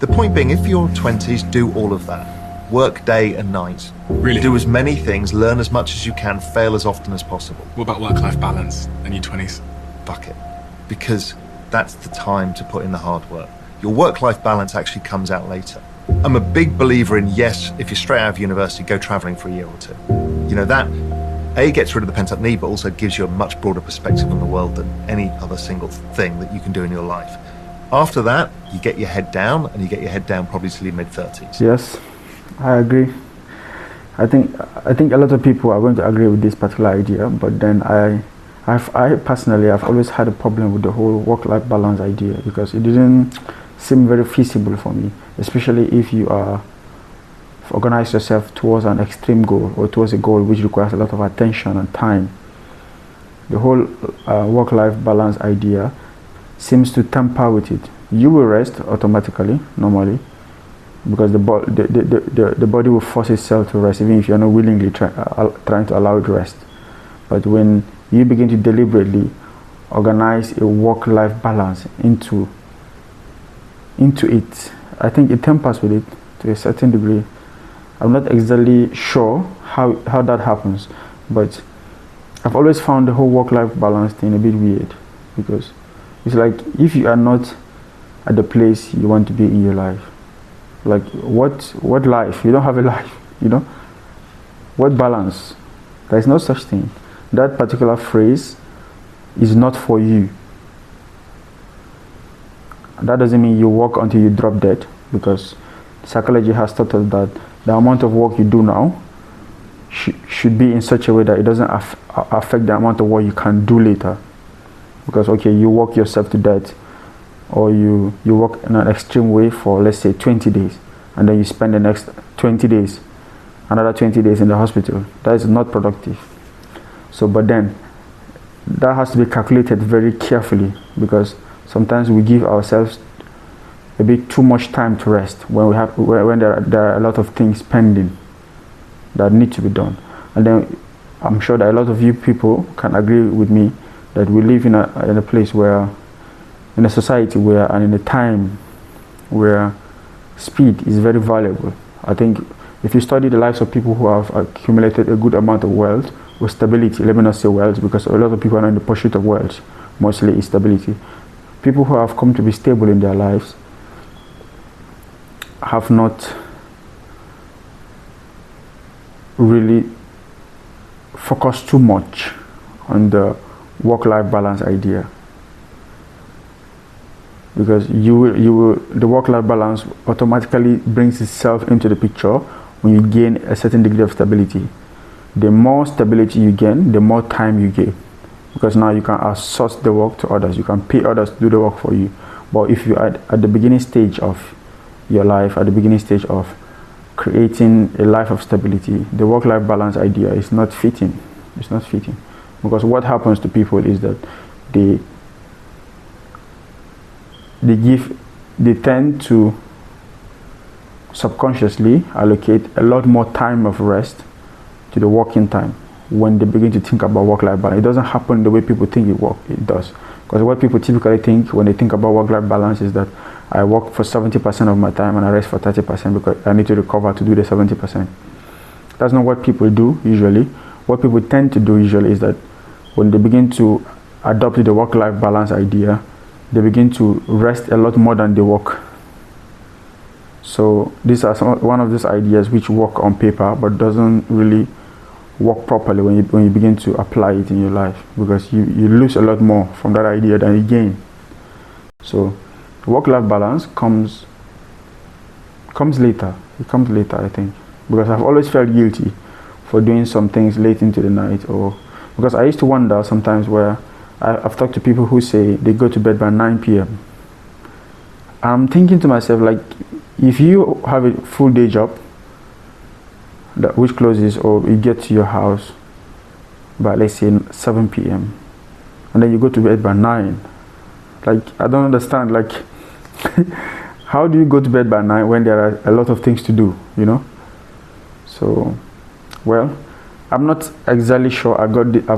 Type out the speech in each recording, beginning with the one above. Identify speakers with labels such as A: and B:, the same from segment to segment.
A: The point being, if you're 20s, do all of that. Work day and night.
B: Really?
A: Do as many things, learn as much as you can, fail as often as possible.
B: What about work-life balance in your 20s?
A: Fuck it. Because that's the time to put in the hard work. Your work-life balance actually comes out later. I'm a big believer in, yes, if you're straight out of university, go traveling for a year or two. You know, that A, gets rid of the pent-up need, but also gives you a much broader perspective on the world than any other single thing that you can do in your life. After that, you get your head down, and you get your head down probably till your mid-30s.
C: Yes, I agree. I think a lot of people are going to agree with this particular idea, but then I personally have always had a problem with the whole work-life balance idea, because it didn't seem very feasible for me, especially if you are organize yourself towards an extreme goal or towards a goal which requires a lot of attention and time. The whole work-life balance idea seems to tamper with it. You will rest automatically, normally, because the body will force itself to rest, even if you're not willingly trying to allow it to rest. But when you begin to deliberately organize a work-life balance into it, I think it tampers with it to a certain degree. I'm not exactly sure how that happens, but I've always found the whole work-life balance thing a bit weird, because it's like if you are not at the place you want to be in your life, like what life? You don't have a life, you know? What balance? There is no such thing. That particular phrase is not for you. That doesn't mean you work until you drop dead, because psychology has taught us that the amount of work you do now should be in such a way that it doesn't affect the amount of work you can do later. Because okay, you work yourself to death, or you work in an extreme way for, let's say, 20 days, and then you spend the next 20 days, another 20 days in the hospital. That is not productive. So, but then that has to be calculated very carefully, because sometimes we give ourselves a bit too much time to rest when there are a lot of things pending that need to be done. And then I'm sure that a lot of you people can agree with me that we live in a place where, in a society where, and in a time where speed is very valuable. I think if you study the lives of people who have accumulated a good amount of wealth or stability, let me not say wealth, because a lot of people are not in the pursuit of wealth, mostly is stability. People who have come to be stable in their lives have not really focused too much on the work-life balance idea, because the work-life balance automatically brings itself into the picture when you gain a certain degree of stability. The more stability you gain, the more time you gain, because now you can outsource the work to others. You can pay others to do the work for you. But if you are at the beginning stage of your life, at the beginning stage of creating a life of stability, the work-life balance idea is not fitting. It's not fitting, because what happens to people is that they tend to subconsciously allocate a lot more time of rest to the working time when they begin to think about work-life balance. It doesn't happen the way people think it does. Because what people typically think when they think about work-life balance is that I work for 70% of my time and I rest for 30% because I need to recover to do the 70%. That's not what people do usually. What people tend to do usually is that when they begin to adopt the work-life balance idea, they begin to rest a lot more than they work. So these are one of those ideas which work on paper but doesn't really work properly when you begin to apply it in your life, because you lose a lot more from that idea than you gain. So work-life balance comes later. It comes later, I think, because I've always felt guilty for doing some things late into the night, or because I used to wonder sometimes where I've talked to people who say they go to bed by 9 p.m. I'm thinking to myself, like, if you have a full day job which closes, or you get to your house by, let's say, 7 p.m. and then you go to bed by 9, like, I don't understand, like, how do you go to bed by 9 when there are a lot of things to do, you know? So, well, I'm not exactly sure I've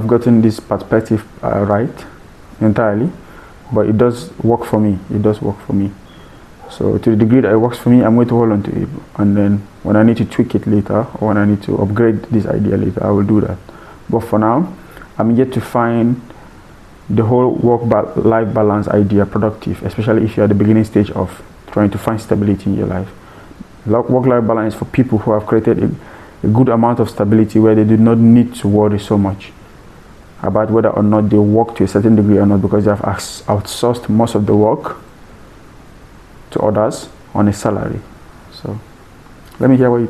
C: gotten this perspective right entirely, but it does work for me. It does work for me. So to the degree that it works for me, I'm going to hold on to it. And then when I need to tweak it later, or when I need to upgrade this idea later, I will do that. But for now, I'm yet to find the whole work-life balance idea productive, especially if you're at the beginning stage of trying to find stability in your life. Work-life balance is for people who have created a good amount of stability where they do not need to worry so much about whether or not they work to a certain degree or not, because they have outsourced most of the work to others on a salary. So let me hear what you